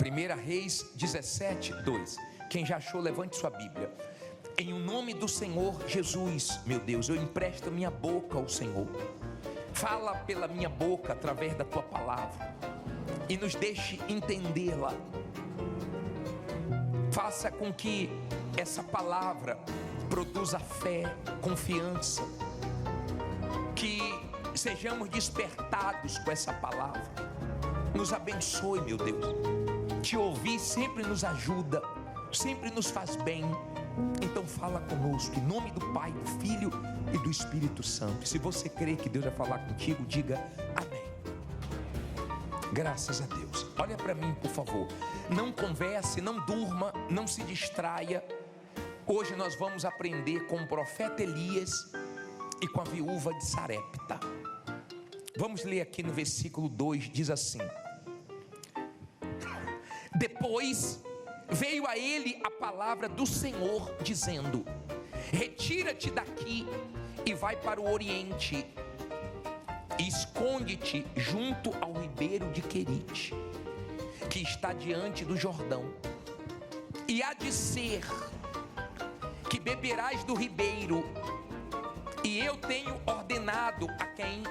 1 Reis 17:2. Quem já achou, levante sua Bíblia. Em o nome do Senhor Jesus, meu Deus, eu empresto minha boca ao Senhor. Fala pela minha boca através da tua palavra e nos deixe entendê-la. Faça com que essa palavra produza fé, confiança, que sejamos despertados com essa palavra. Nos abençoe, meu Deus. Te ouvir sempre nos ajuda, sempre nos faz bem. Então fala conosco, em nome do Pai, do Filho e do Espírito Santo. Se você crê que Deus vai falar contigo, diga amém. Graças a Deus. Olha para mim, por favor. Não converse, não durma, não se distraia. Hoje nós vamos aprender com o profeta Elias e com a viúva de Sarepta. Vamos ler aqui no versículo 2, diz assim: depois veio a ele a palavra do Senhor, dizendo: retira-te daqui e vai para o oriente, e esconde-te junto ao ribeiro de Querite, que está diante do Jordão. E há de ser que beberás do ribeiro, e eu tenho ordenado a quem?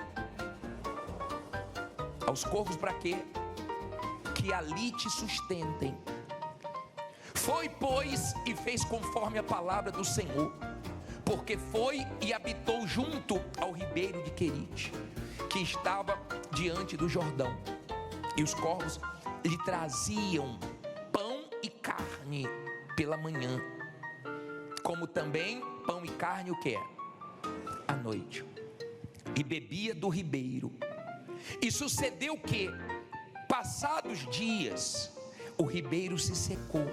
Aos corvos, para quê? Que ali te sustentem. Foi, pois, e fez conforme a palavra do Senhor, porque foi e habitou junto ao ribeiro de Querite, que estava diante do Jordão. E os corvos lhe traziam pão e carne pela manhã, como também pão e carne o que é? À noite. E bebia do ribeiro. E sucedeu que, passados dias, o ribeiro se secou,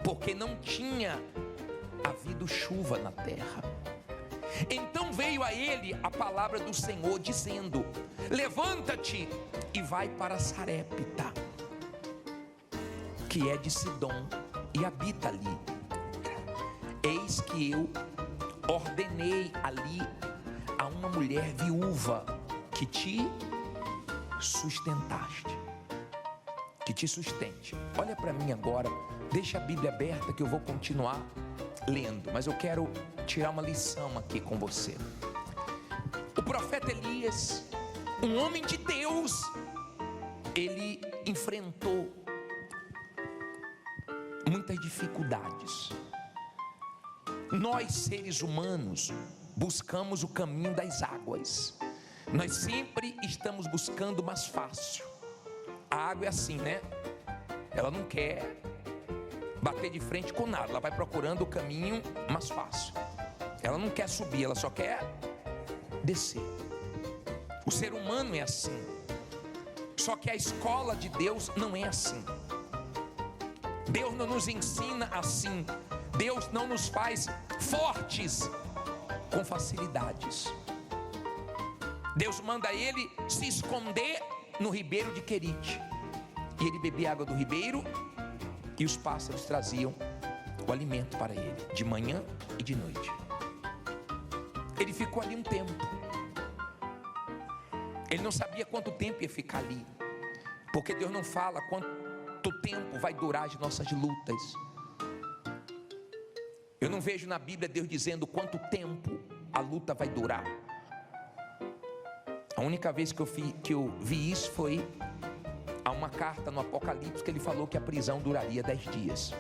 porque não tinha havido chuva na terra. Então veio a ele a palavra do Senhor, dizendo: levanta-te e vai para Sarepta, que é de Sidom, e habita ali. Eis que eu ordenei ali a uma mulher viúva que te sustentaste, que te sustente. Olha para mim agora, deixa a Bíblia aberta que eu vou continuar lendo, mas eu quero tirar uma lição aqui com você. O profeta Elias, um homem de Deus, ele enfrentou muitas dificuldades. Nós, seres humanos, buscamos o caminho das águas. Nós sempre estamos buscando o mais fácil. A água é assim, né? Ela não quer bater de frente com nada, ela vai procurando o caminho mais fácil. Ela não quer subir, ela só quer descer. O ser humano é assim. Só que a escola de Deus não é assim. Deus não nos ensina assim. Deus não nos faz fortes com facilidades. Deus manda ele se esconder no ribeiro de Querite, e ele bebia água do ribeiro, e os pássaros traziam o alimento para ele, de manhã e de noite. Ele ficou ali um tempo. Ele não sabia quanto tempo ia ficar ali, porque Deus não fala quanto tempo vai durar as nossas lutas. Eu não vejo na Bíblia Deus dizendo quanto tempo a luta vai durar. A única vez que eu vi isso foi a uma carta no Apocalipse, que ele falou que a prisão duraria 10 dias.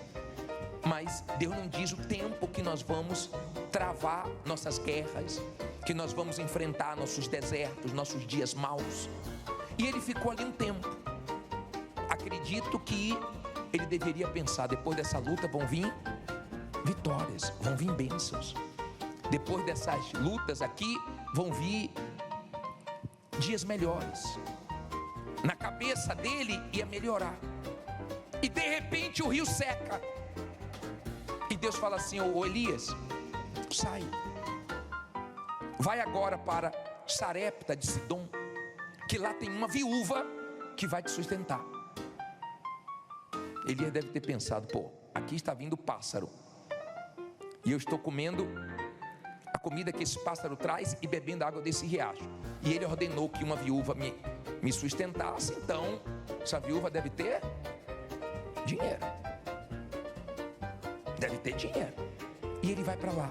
Mas Deus não diz o tempo que nós vamos travar nossas guerras, que nós vamos enfrentar nossos desertos, nossos dias maus. E ele ficou ali um tempo. Acredito que ele deveria pensar: depois dessa luta vão vir vitórias, vão vir bênçãos. Depois dessas lutas aqui vão vir dias melhores. Na cabeça dele ia melhorar. E de repente o rio seca. E Deus fala assim: ô Elias, sai. Vai agora para Sarepta de Sidom, que lá tem uma viúva que vai te sustentar. Elias deve ter pensado: pô, aqui está vindo pássaro, e eu estou comendo a comida que esse pássaro traz e bebendo a água desse riacho. E ele ordenou que uma viúva me sustentasse. Então essa viúva deve ter dinheiro. Deve ter dinheiro. E ele vai para lá.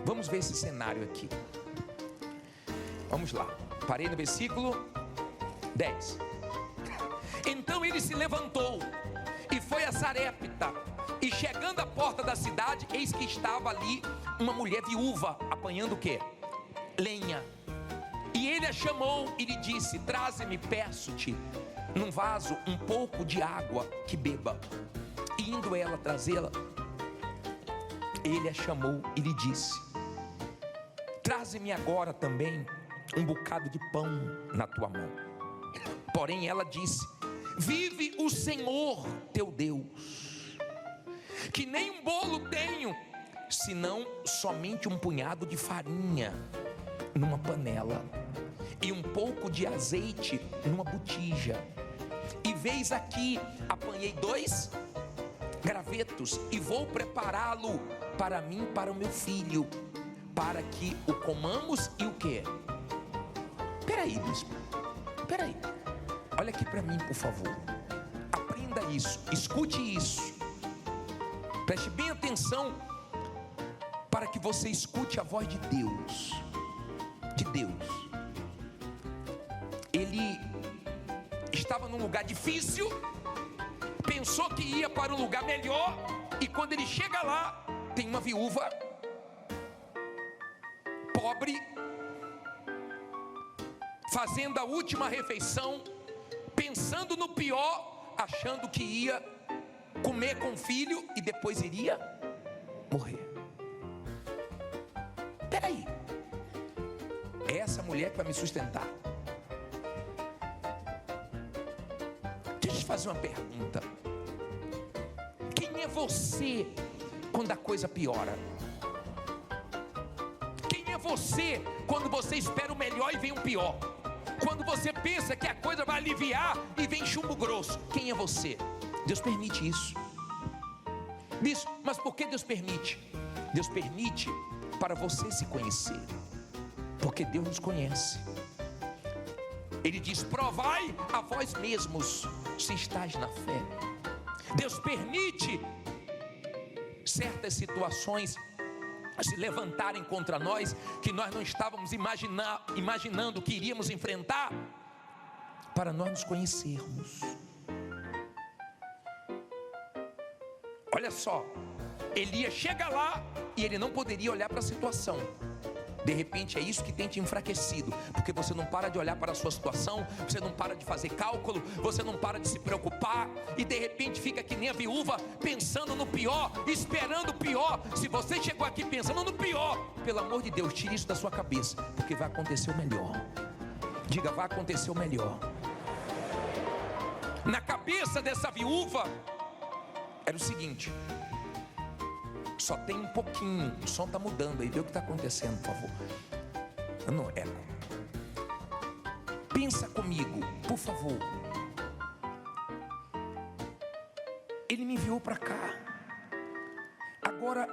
Vamos ver esse cenário aqui. Vamos lá. Parei no versículo 10. Então ele se levantou e foi a Sarepta. E chegando à porta da cidade, eis que estava ali uma mulher viúva, apanhando o quê? Lenha. E ele a chamou e lhe disse: traze-me, peço-te, num vaso um pouco de água que beba. E indo ela trazê-la, ele a chamou e lhe disse: traze-me agora também um bocado de pão na tua mão. Porém ela disse: vive o Senhor teu Deus, que nem um bolo tenho, senão somente um punhado de farinha numa panela e um pouco de azeite numa botija. E veis aqui, apanhei 2 gravetos e vou prepará-lo para mim, para o meu filho, para que o comamos. E o quê? Peraí, bispo, peraí, olha aqui para mim, por favor. Aprenda isso, escute isso, preste bem atenção, para que você escute a voz de Deus. De Deus. Ele estava num lugar difícil, pensou que ia para um lugar melhor, e quando ele chega lá, tem uma viúva pobre, fazendo a última refeição, pensando no pior, achando que ia comer com o filho e depois iria morrer. Peraí, é essa mulher que vai me sustentar? Deixa eu te fazer uma pergunta. Quem é você quando a coisa piora? Quem é você quando você espera o melhor e vem um pior? Quando você pensa que a coisa vai aliviar e vem chumbo grosso? Quem é você? Deus permite isso. Mas por que Deus permite? Deus permite para você se conhecer, porque Deus nos conhece. Ele diz: provai a vós mesmos se estáis na fé. Deus permite certas situações se levantarem contra nós, que nós não estávamos imaginando que iríamos enfrentar, para nós nos conhecermos. Olha só, Elias chega lá e ele não poderia olhar para a situação. De repente é isso que tem te enfraquecido, porque você não para de olhar para a sua situação, você não para de fazer cálculo, você não para de se preocupar, e de repente fica que nem a viúva, pensando no pior, esperando o pior. Se você chegou aqui pensando no pior, pelo amor de Deus, tire isso da sua cabeça, porque vai acontecer o melhor. Diga: vai acontecer o melhor. Na cabeça dessa viúva era o seguinte: só tem um pouquinho, o som está mudando aí, vê o que está acontecendo, por favor. Não, eco. Pensa comigo, por favor. Ele me enviou para cá. Agora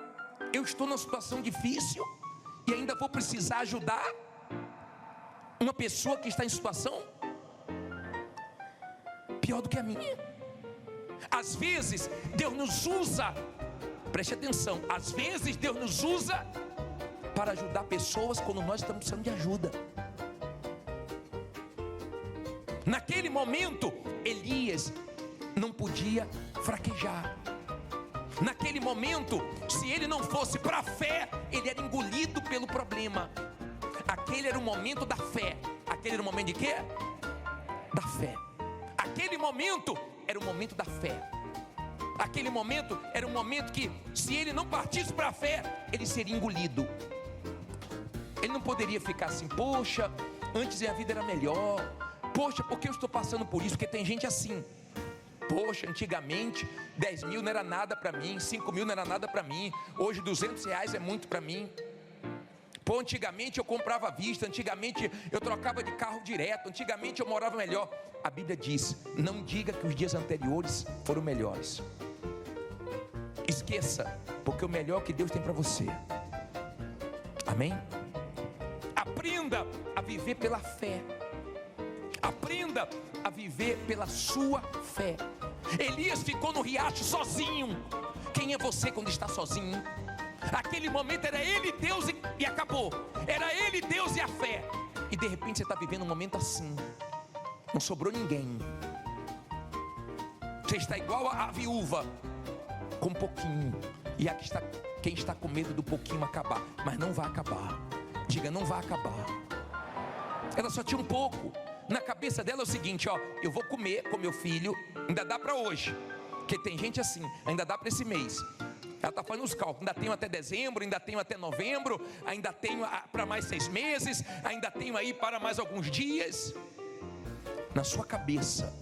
eu estou numa situação difícil e ainda vou precisar ajudar uma pessoa que está em situação pior do que a minha. Às vezes Deus nos usa, preste atenção, às vezes Deus nos usa para ajudar pessoas quando nós estamos precisando de ajuda. Naquele momento, Elias não podia fraquejar. Naquele momento, se ele não fosse para a fé, ele era engolido pelo problema. Aquele era o momento da fé. Aquele era o momento de quê? Da fé. Aquele momento era o momento da fé. Aquele momento era um momento que, se ele não partisse para a fé, ele seria engolido. Ele não poderia ficar assim: poxa, antes a vida era melhor. Poxa, por que eu estou passando por isso? Porque tem gente assim: poxa, antigamente 10 mil não era nada para mim, 5 mil não era nada para mim, hoje 200 reais é muito para mim. Pô, antigamente eu comprava à vista, antigamente eu trocava de carro direto, antigamente eu morava melhor. A Bíblia diz: não diga que os dias anteriores foram melhores. Esqueça, porque o melhor que Deus tem para você. Amém? Aprenda a viver pela fé. Aprenda a viver pela sua fé. Elias ficou no riacho sozinho. Quem é você quando está sozinho? Aquele momento era ele, Deus e acabou. Era ele, Deus e a fé. E de repente você está vivendo um momento assim. Não sobrou ninguém. Você está igual a viúva, com um pouquinho. E aqui está quem está com medo do pouquinho acabar. Mas não vai acabar. Diga, não vai acabar. Ela só tinha um pouco. Na cabeça dela é o seguinte, ó, eu vou comer com meu filho, ainda dá para hoje. Porque tem gente assim, ainda dá para esse mês. Ela está fazendo os cálculos, ainda tenho até dezembro, ainda tenho até novembro, ainda tenho para mais 6 meses, ainda tenho aí para mais alguns dias. Na sua cabeça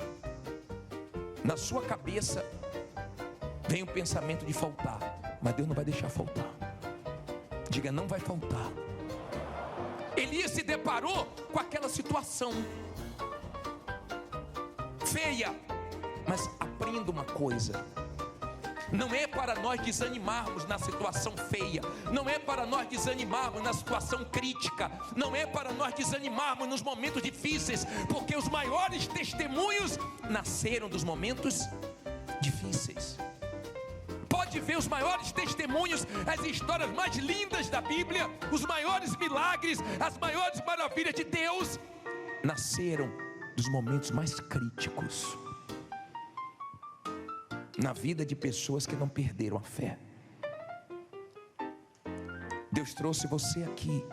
vem o pensamento de faltar, mas Deus não vai deixar faltar. Diga, não vai faltar. Elias se deparou com aquela situação feia, mas aprenda uma coisa: não é para nós desanimarmos na situação feia, não é para nós desanimarmos na situação crítica, não é para nós desanimarmos nos momentos difíceis, porque os maiores testemunhos nasceram dos momentos difíceis. Pode ver os maiores testemunhos, as histórias mais lindas da Bíblia, os maiores milagres, as maiores maravilhas de Deus, nasceram dos momentos mais críticos na vida de pessoas que não perderam a fé. Deus trouxe você aqui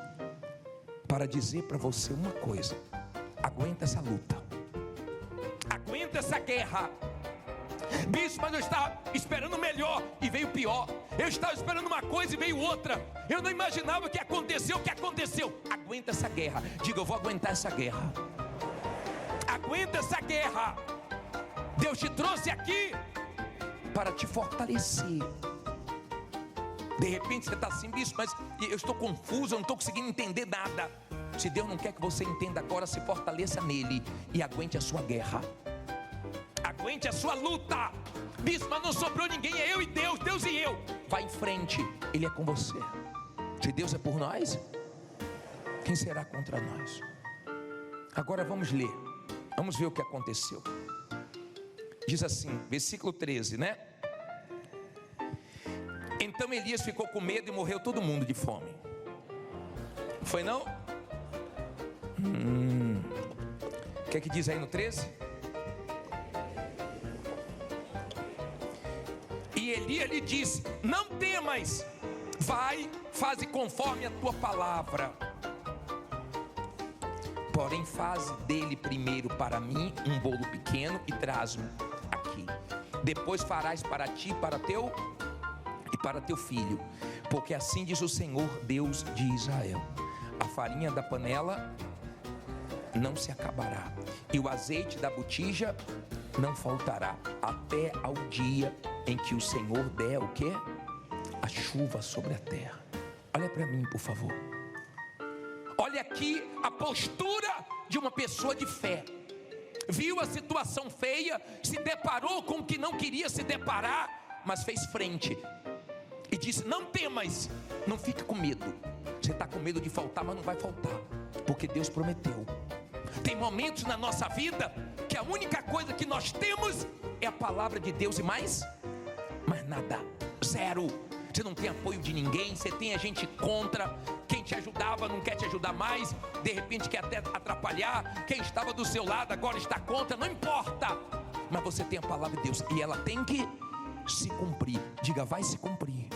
para dizer para você uma coisa: aguenta essa luta, aguenta essa guerra. Bispo, mas eu estava esperando melhor e veio pior. Eu estava esperando uma coisa e veio outra. Eu não imaginava que aconteceu o que aconteceu. Aguenta essa guerra. Diga, eu vou aguentar essa guerra. Aguenta essa guerra. Deus te trouxe aqui para te fortalecer. De repente você está assim, bispo, mas eu estou confuso, eu não estou conseguindo entender nada. Se Deus não quer que você entenda agora, se fortaleça nele e aguente a sua guerra. Aguente a sua luta. Bispo, mas não sobrou ninguém, é eu e Deus, Deus e eu. Vai em frente, Ele é com você. Se Deus é por nós, quem será contra nós? Agora vamos ler, vamos ver o que aconteceu. Diz assim, versículo 13, né? Então Elias ficou com medo e morreu todo mundo de fome. Foi não? O que é que diz aí no 13? E Elias lhe disse: não temas, vai, faze conforme a tua palavra. Porém faze dele primeiro para mim um bolo pequeno e traz-me aqui. Depois farás para ti, para teu e para teu filho. Porque assim diz o Senhor Deus de Israel: a farinha da panela não se acabará, e o azeite da botija não faltará, até ao dia em que o Senhor der o quê? A chuva sobre a terra. Olha para mim, por favor. Olha aqui a postura de uma pessoa de fé. Viu a situação feia, se deparou com o que não queria se deparar, mas fez frente e disse: não temas, não fique com medo. Você está com medo de faltar, mas não vai faltar, porque Deus prometeu. Tem momentos na nossa vida que a única coisa que nós temos é a palavra de Deus e mais nada, zero. Você não tem apoio de ninguém, você tem a gente contra. Quem te ajudava não quer te ajudar mais, de repente quer até atrapalhar. Quem estava do seu lado agora está contra, não importa. Mas você tem a palavra de Deus e ela tem que se cumprir. Diga, vai se cumprir.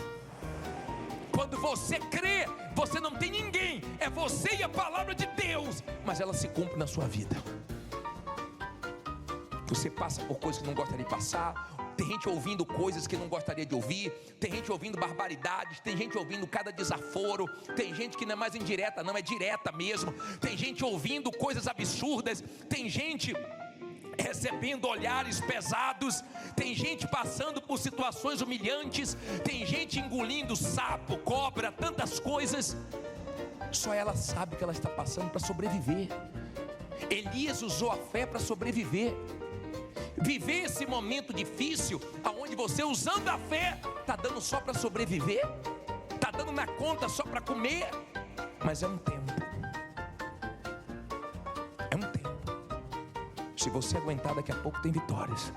Quando você crê, você não tem ninguém, é você e a palavra de Deus, mas ela se cumpre na sua vida. Você passa por coisas que não gostaria de passar. Tem gente ouvindo coisas que não gostaria de ouvir. Tem gente ouvindo barbaridades. Tem gente ouvindo cada desaforo. Tem gente que não é mais indireta, não, é direta mesmo. Tem gente ouvindo coisas absurdas. Tem gente recebendo olhares pesados. Tem gente passando por situações humilhantes. Tem gente engolindo sapo, cobra, tantas coisas. Só ela sabe que ela está passando para sobreviver. Elias usou a fé para sobreviver. Viver esse momento difícil, aonde você usando a fé, está dando só para sobreviver, está dando na conta só para comer, mas é um tempo. É um tempo. Se você aguentar, daqui a pouco tem vitórias.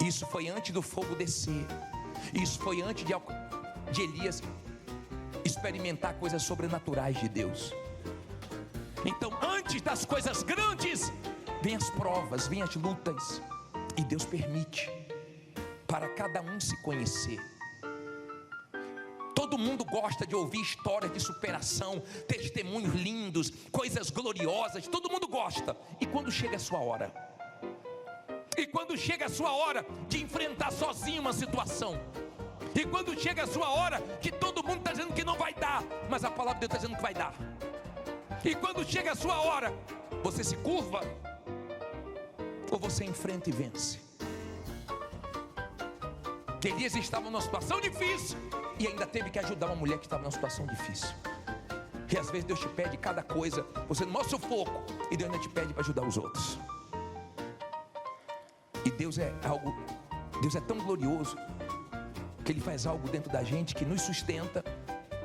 Isso foi antes do fogo descer. Isso foi antes de Elias experimentar coisas sobrenaturais de Deus. Então, antes das coisas grandes, vem as provas, vem as lutas. E Deus permite para cada um se conhecer. Todo mundo gosta de ouvir histórias de superação, testemunhos lindos, coisas gloriosas. Todo mundo gosta. E quando chega a sua hora? E quando chega a sua hora de enfrentar sozinho uma situação? E quando chega a sua hora que todo mundo está dizendo que não vai dar, mas a palavra de Deus está dizendo que vai dar? E quando chega a sua hora, você se curva? Ou você enfrenta e vence? Que Elias estava numa situação difícil e ainda teve que ajudar uma mulher que estava numa situação difícil. E às vezes Deus te pede cada coisa, você não mostra o foco, e Deus ainda te pede para ajudar os outros. E Deus é tão glorioso que Ele faz algo dentro da gente que nos sustenta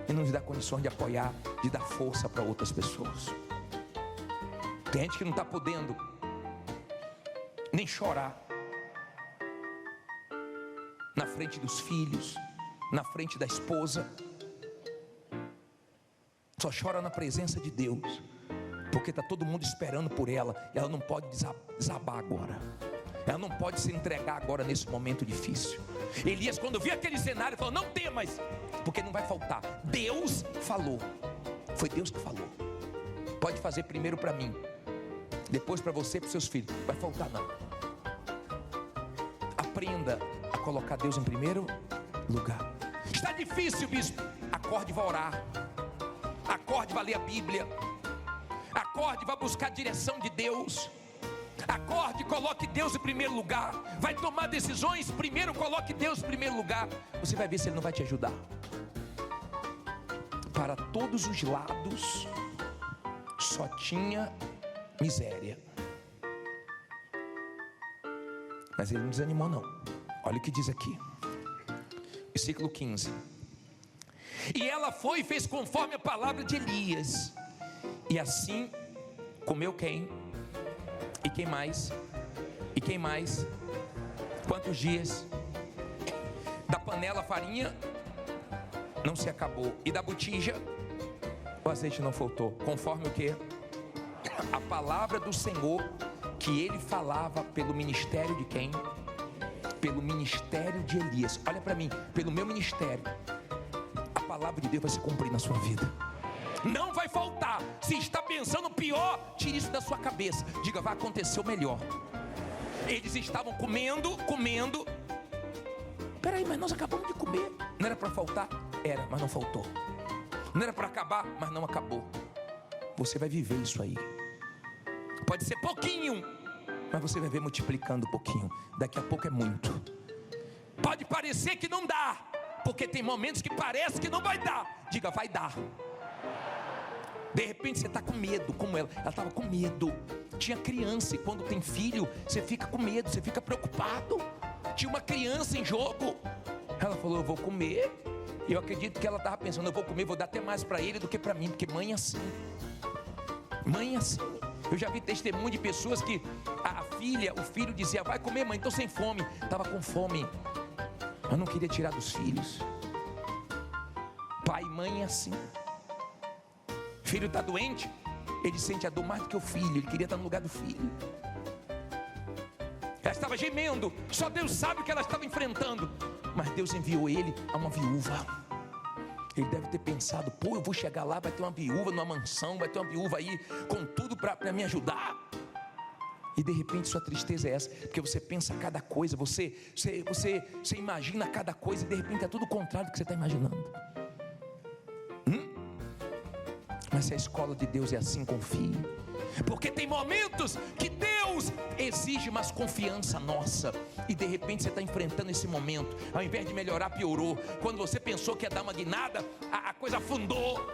e nos dá condições de apoiar, de dar força para outras pessoas. Tem gente que não está podendo nem chorar na frente dos filhos, na frente da esposa. Só chora na presença de Deus, porque está todo mundo esperando por ela. E ela não pode desabar agora. Ela não pode se entregar agora nesse momento difícil. Elias, quando viu aquele cenário, falou: não temas, porque não vai faltar. Deus falou. Foi Deus que falou. Pode fazer primeiro para mim, depois para você e para os seus filhos. Não vai faltar não. Aprenda a colocar Deus em primeiro lugar. Está difícil, bispo? Acorde e vá orar. Acorde, vá ler a Bíblia. Acorde, vá buscar a direção de Deus. Acorde, coloque Deus em primeiro lugar. Vai tomar decisões, primeiro coloque Deus em primeiro lugar. Você vai ver se Ele não vai te ajudar. Para todos os lados só tinha miséria. Mas ele não desanimou não. Olha o que diz aqui, versículo 15. E ela foi e fez conforme a palavra de Elias. E assim comeu quem? E quem mais? E quem mais? Quantos dias? Da panela a farinha não se acabou, e da botija o azeite não faltou. Conforme o que? A palavra do Senhor que ele falava pelo ministério de quem? Pelo ministério de Elias. Olha para mim, pelo meu ministério, a palavra de Deus vai se cumprir na sua vida. Não vai faltar. Se está pensando pior, tire isso da sua cabeça. Diga: vai acontecer o melhor. Eles estavam comendo. Peraí, mas nós acabamos de comer. Não era para faltar? Era, mas não faltou. Não era para acabar, mas não acabou. Você vai viver isso aí. Pode ser pouquinho, mas você vai ver multiplicando pouquinho. Daqui a pouco é muito. Pode parecer que não dá, porque tem momentos que parece que não vai dar. Diga: vai dar. De repente você está com medo, como ela estava com medo. Tinha criança, e quando tem filho, você fica com medo, você fica preocupado. Tinha uma criança em jogo. Ela falou: eu vou comer. E eu acredito que ela estava pensando: eu vou comer, vou dar até mais para ele do que para mim, porque mãe é assim. Mãe é assim. Eu já vi testemunho de pessoas que o filho dizia: vai comer, mãe, estou sem fome. Estava com fome, mas não queria tirar dos filhos. Pai e mãe é assim. Filho está doente, ele sente a dor mais do que o filho. Ele queria estar no lugar do filho. Ela estava gemendo, só Deus sabe o que ela estava enfrentando. Mas Deus enviou ele a uma viúva. Ele deve ter pensado: pô, eu vou chegar lá, vai ter uma viúva numa mansão, vai ter uma viúva aí com tudo para me ajudar. E de repente sua tristeza é essa, porque você pensa cada coisa, você imagina cada coisa, e de repente é tudo o contrário do que você está imaginando. Mas se a escola de Deus é assim, confie. Porque tem momentos que Deus exige mais confiança nossa, e de repente você está enfrentando esse momento. Ao invés de melhorar, piorou. Quando você pensou que ia dar uma guinada, a coisa afundou.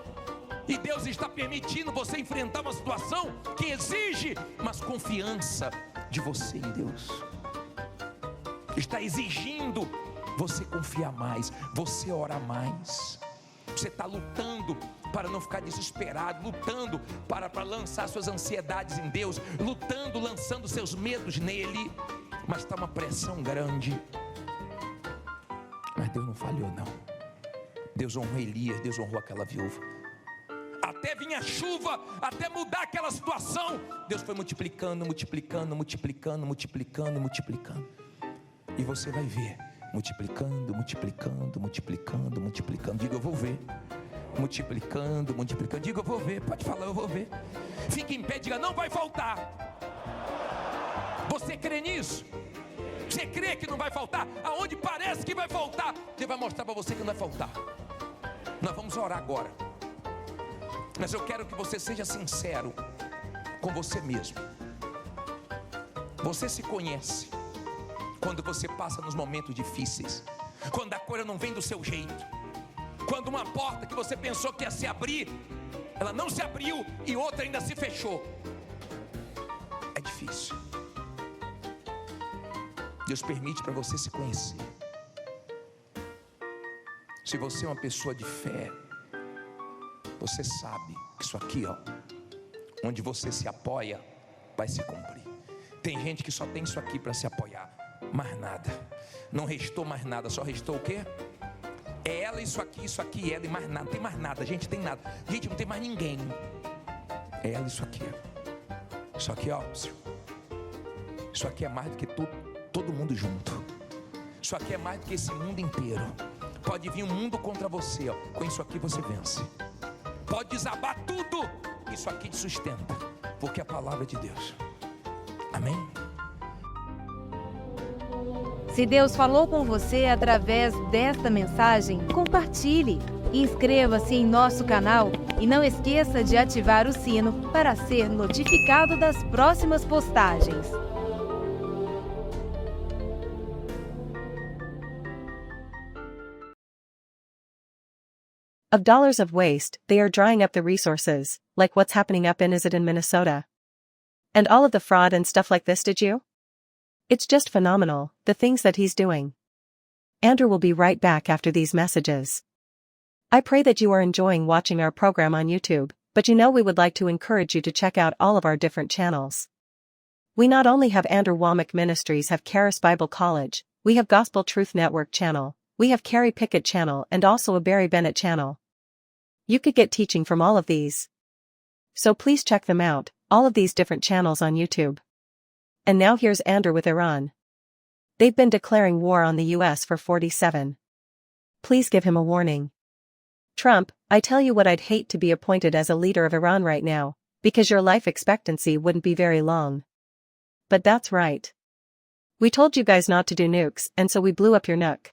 E Deus está permitindo você enfrentar uma situação que exige mais confiança de você em Deus. Está exigindo você confiar mais, você orar mais. Você está lutando para não ficar desesperado, lutando para lançar suas ansiedades em Deus, lutando, lançando seus medos nele. mas está uma pressão grande. Mas Deus não falhou, não. Deus honrou Elias, Deus honrou aquela viúva. Até vinha chuva, até mudar aquela situação, Deus foi multiplicando, multiplicando, multiplicando, multiplicando, multiplicando. E você vai ver, multiplicando, multiplicando, multiplicando, multiplicando. Diga, eu vou ver. Multiplicando, multiplicando. Diga, eu vou ver. Pode falar, eu vou ver. Fique em pé, diga, não vai faltar. Você crê nisso? Você crê que não vai faltar? Aonde parece que vai faltar, Deus vai mostrar para você que não vai faltar. Nós vamos orar agora. Mas eu quero que você seja sincero com você mesmo. Você se conhece quando você passa nos momentos difíceis, quando a coisa não vem do seu jeito, quando uma porta que você pensou que ia se abrir, ela não se abriu e outra ainda se fechou. É difícil. Deus permite para você se conhecer. Se você é uma pessoa de fé, você sabe que isso aqui, ó, onde você se apoia, vai se cumprir. Tem gente que só tem isso aqui para se apoiar, mais nada. Não restou mais nada, só restou o quê? É ela, isso aqui, ela e mais nada. Não tem mais nada, gente, tem nada. Gente, não tem mais ninguém. É ela, isso aqui. Isso aqui, ó. Isso aqui é mais do que todo mundo junto. Isso aqui é mais do que esse mundo inteiro. Pode vir um mundo contra você, ó. Com isso aqui você vence. Pode desabar tudo, isso aqui te sustenta, porque é a palavra de Deus. Amém? Se Deus falou com você através desta mensagem, compartilhe. Inscreva-se em nosso canal e não esqueça de ativar o sino para ser notificado das próximas postagens. Of dollars of waste, they are drying up the resources, like what's happening up in, is it in Minnesota? And all of the fraud and stuff like this, did you? It's just phenomenal, the things that he's doing. Andrew will be right back after these messages. I pray that you are enjoying watching our program on YouTube, but you know we would like to encourage you to check out all of our different channels. We not only have Andrew Womack Ministries, have Charis Bible College, we have Gospel Truth Network channel, we have Carrie Pickett channel, and also a Barry Bennett channel. You could get teaching from all of these. So please check them out, all of these different channels on YouTube. And now here's Andrew with Iran. They've been declaring war on the US for 47. Please give him a warning. Trump, I tell you what, I'd hate to be appointed as a leader of Iran right now, because your life expectancy wouldn't be very long. But that's right. We told you guys not to do nukes, and so we blew up your nuke.